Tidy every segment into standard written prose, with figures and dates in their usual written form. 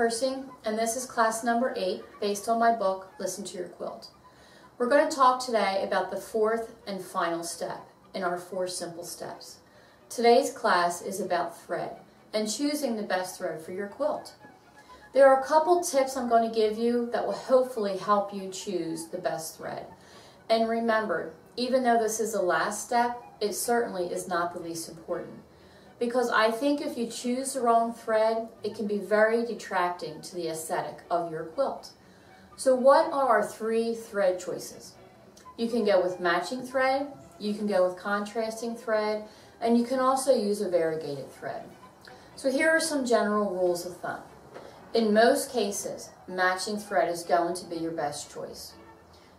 Persing, and this is class number 8, based on my book, Listen to Your Quilt. We're going to talk today about the fourth and final step in our 4 simple steps. Today's class is about thread and choosing the best thread for your quilt. There are a couple tips I'm going to give you that will hopefully help you choose the best thread. And remember, even though this is the last step, it certainly is not the least important. Because I think if you choose the wrong thread, it can be very detracting to the aesthetic of your quilt. So what are our 3 thread choices? You can go with matching thread, you can go with contrasting thread, and you can also use a variegated thread. So here are some general rules of thumb. In most cases, matching thread is going to be your best choice.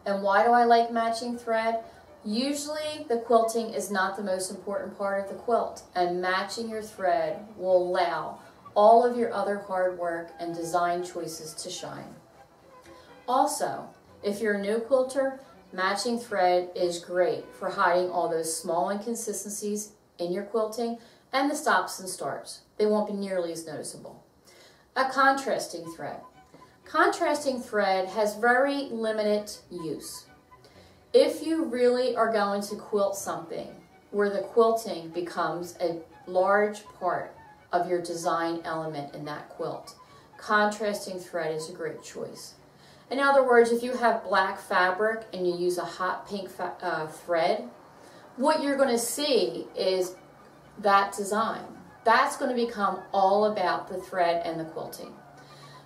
And why do I like matching thread? Usually the quilting is not the most important part of the quilt, and matching your thread will allow all of your other hard work and design choices to shine. Also, if you're a new quilter, matching thread is great for hiding all those small inconsistencies in your quilting and the stops and starts. They won't be nearly as noticeable. A contrasting thread. Contrasting thread has very limited use. If you really are going to quilt something where the quilting becomes a large part of your design element in that quilt, contrasting thread is a great choice. In other words, if you have black fabric and you use a hot pink thread, what you're going to see is that design. That's going to become all about the thread and the quilting.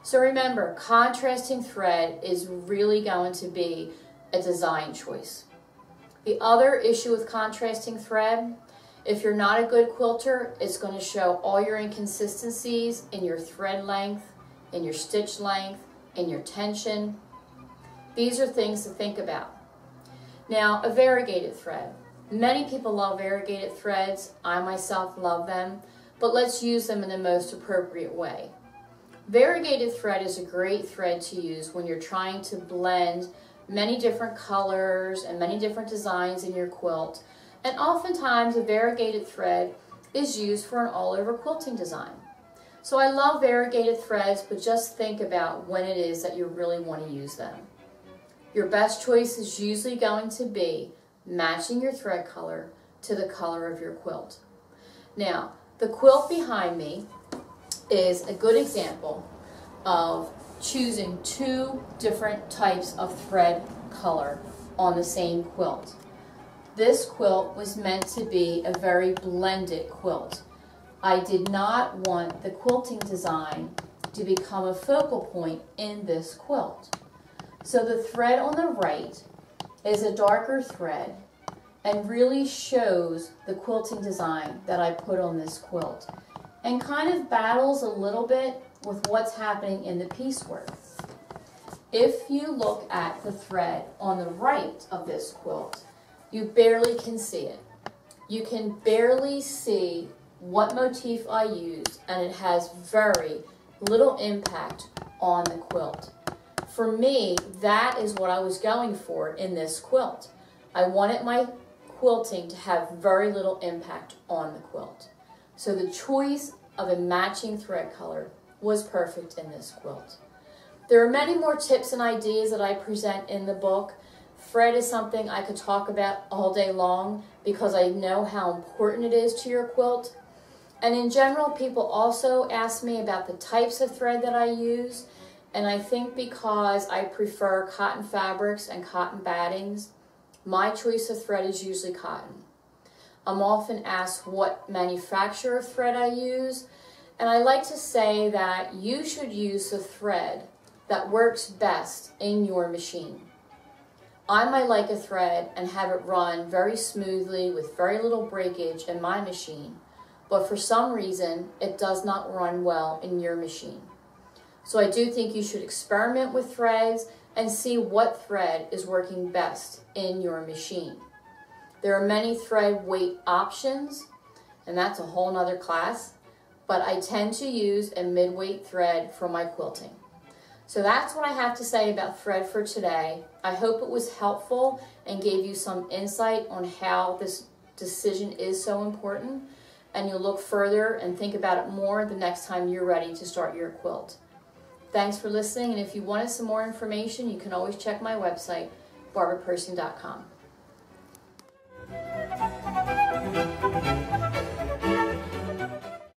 So remember, contrasting thread is really going to be a design choice. The other issue with contrasting thread, if you're not a good quilter, it's going to show all your inconsistencies in your thread length, in your stitch length, in your tension. These are things to think about. Now, a variegated thread. Many people love variegated threads. I myself love them, but let's use them in the most appropriate way. Variegated thread is a great thread to use when you're trying to blend many different colors and many different designs in your quilt. And oftentimes a variegated thread is used for an all-over quilting design. So I love variegated threads, but just think about when it is that you really want to use them. Your best choice is usually going to be matching your thread color to the color of your quilt. Now, the quilt behind me is a good example of choosing 2 different types of thread color on the same quilt. This quilt was meant to be a very blended quilt. I did not want the quilting design to become a focal point in this quilt. So the thread on the right is a darker thread and really shows the quilting design that I put on this quilt and kind of battles a little bit with what's happening in the piecework. If you look at the thread on the right of this quilt, you barely can see it. You can barely see what motif I used, and it has very little impact on the quilt. For me, that is what I was going for in this quilt. I wanted my quilting to have very little impact on the quilt. So the choice of a matching thread color was perfect in this quilt. There are many more tips and ideas that I present in the book. Thread is something I could talk about all day long because I know how important it is to your quilt. And in general, people also ask me about the types of thread that I use. And I think because I prefer cotton fabrics and cotton battings, my choice of thread is usually cotton. I'm often asked what manufacturer of thread I use. And I like to say that you should use the thread that works best in your machine. I might like a thread and have it run very smoothly with very little breakage in my machine, but for some reason it does not run well in your machine. So I do think you should experiment with threads and see what thread is working best in your machine. There are many thread weight options, and that's a whole nother class, but I tend to use a mid-weight thread for my quilting. So that's what I have to say about thread for today. I hope it was helpful and gave you some insight on how this decision is so important, and you'll look further and think about it more the next time you're ready to start your quilt. Thanks for listening, and if you wanted some more information, you can always check my website, barbapersing.com.